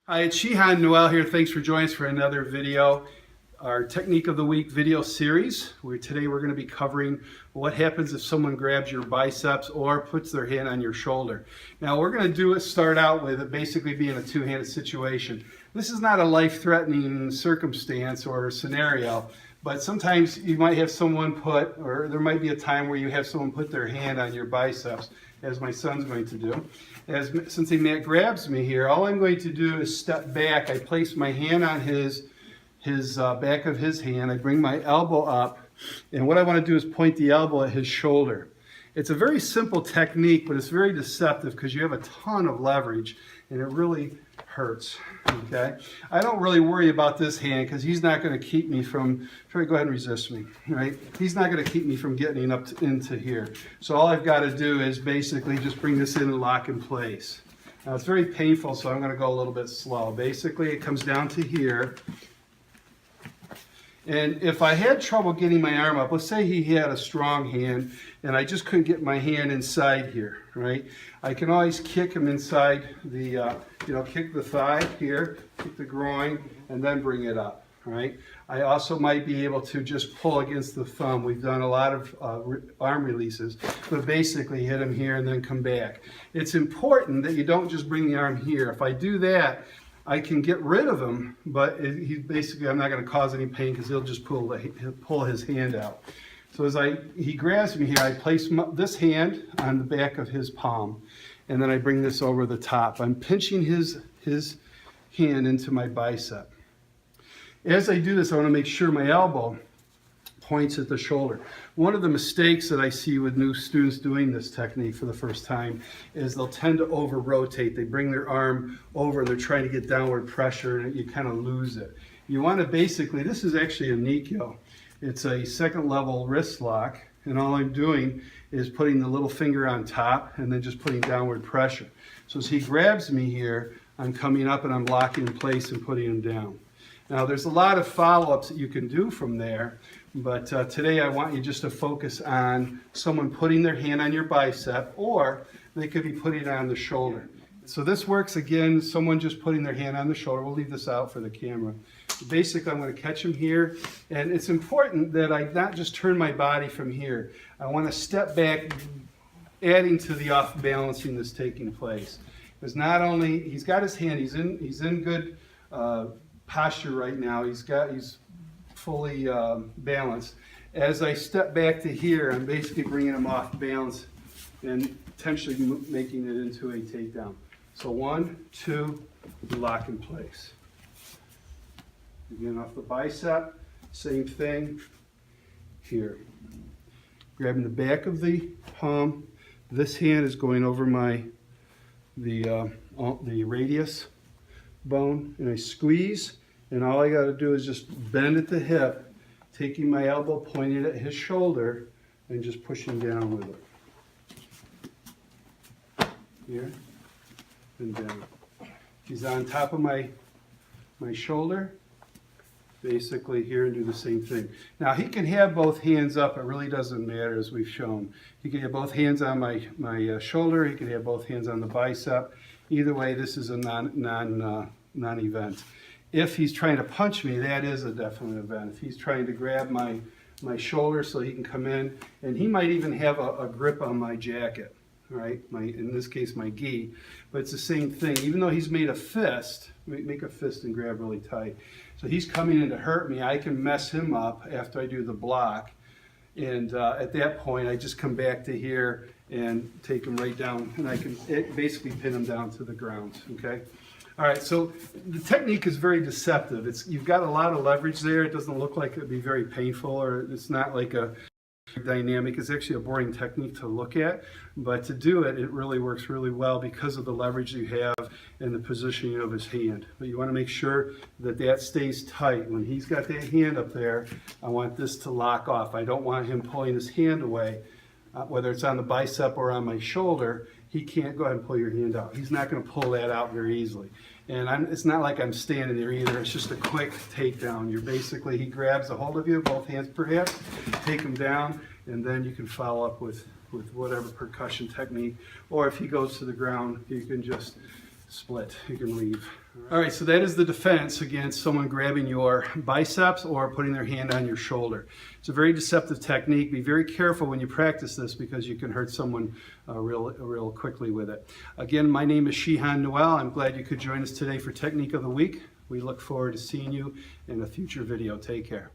Hi, it's Shihan Noel here. Thanks for joining us for another video, our Technique of the Week video series, where today we're going to be covering what happens if someone grabs your biceps or puts their hand on your shoulder. Now we're going to start out with it basically being a two-handed situation. This is not a life-threatening circumstance or scenario, but sometimes you might have someone or there might be a time where you have someone put their hand on your biceps, as my son's going to do. Since Matt grabs me here, all I'm going to do is step back. I place my hand on his back of his hand. I bring my elbow up, and what I want to do is point the elbow at his shoulder. It's a very simple technique, but it's very deceptive because you have a ton of leverage, and it really hurts. Okay, I don't really worry about this hand because he's not going to keep me from. Try to go ahead and resist me. Right? He's not going to keep me from getting up into here. So all I've got to do is basically just bring this in and lock in place. Now it's very painful, so I'm going to go a little bit slow. Basically, it comes down to here. And if I had trouble getting my arm up, let's say he had a strong hand and I just couldn't get my hand inside here, right? I can always kick him inside the, kick the thigh here, kick the groin, and then bring it up, right? I also might be able to just pull against the thumb. We've done a lot of arm releases, but basically hit him here and then come back. It's important that you don't just bring the arm here. If I do that, I can get rid of him, but I'm not going to cause any pain because he'll just pull his hand out. So as he grabs me here, I place this hand on the back of his palm, and then I bring this over the top. I'm pinching his hand into my bicep. As I do this, I want to make sure my elbow points at the shoulder. One of the mistakes that I see with new students doing this technique for the first time is they'll tend to over-rotate. They bring their arm over and they're trying to get downward pressure and you kind of lose it. You want to basically, this is actually a Nikyo. It's a second level wrist lock, and all I'm doing is putting the little finger on top and then just putting downward pressure. So as he grabs me here, I'm coming up and I'm locking in place and putting him down. Now there's a lot of follow-ups that you can do from there, but today I want you just to focus on someone putting their hand on your bicep, or they could be putting it on the shoulder. So this works again, someone just putting their hand on the shoulder. We'll leave this out for the camera. Basically, I'm going to catch him here, and it's important that I not just turn my body from here. I want to step back, adding to the off-balancing that's taking place. Because not only, he's got his hand, he's in good posture right now. He's fully balanced. As I step back to here, I'm basically bringing him off balance and potentially making it into a takedown. So 1, 2, lock in place. Again, off the bicep, same thing here. Grabbing the back of the palm. This hand is going over the radius bone, and I squeeze, and all I got to do is just bend at the hip, taking my elbow pointed at his shoulder and just pushing down with it. Here and down. He's on top of my shoulder, basically here, and do the same thing. Now he can have both hands up. It really doesn't matter, as we've shown. He can have both hands on my shoulder. He can have both hands on the bicep. Either way, this is a non-event. If he's trying to punch me, that is a definite event. If he's trying to grab my shoulder so he can come in, and he might even have a grip on my jacket, right? In this case, my gi. But it's the same thing. Even though he's made a fist, make a fist and grab really tight. So he's coming in to hurt me. I can mess him up after I do the block. And at that point, I just come back to here and take him right down, and I can basically pin him down to the ground, okay? All right, so the technique is very deceptive. You've got a lot of leverage there. It doesn't look like it would be very painful, or it's not like a dynamic. It's actually a boring technique to look at, but to do it, it really works really well because of the leverage you have and the positioning of his hand. But you want to make sure that that stays tight. When he's got that hand up there, I want this to lock off. I don't want him pulling his hand away, whether it's on the bicep or on my shoulder. He can't go ahead and pull your hand out. He's not going to pull that out very easily. And it's not like I'm standing there either. It's just a quick takedown. He grabs a hold of you, both hands perhaps, take him down, and then you can follow up with whatever percussion technique. Or if he goes to the ground, you can just split. You can leave. All right, so that is the defense against someone grabbing your biceps or putting their hand on your shoulder. It's a very deceptive technique. Be very careful when you practice this because you can hurt someone real quickly with it. Again, my name is Shihan Noel. I'm glad you could join us today for Technique of the Week. We look forward to seeing you in a future video. Take care.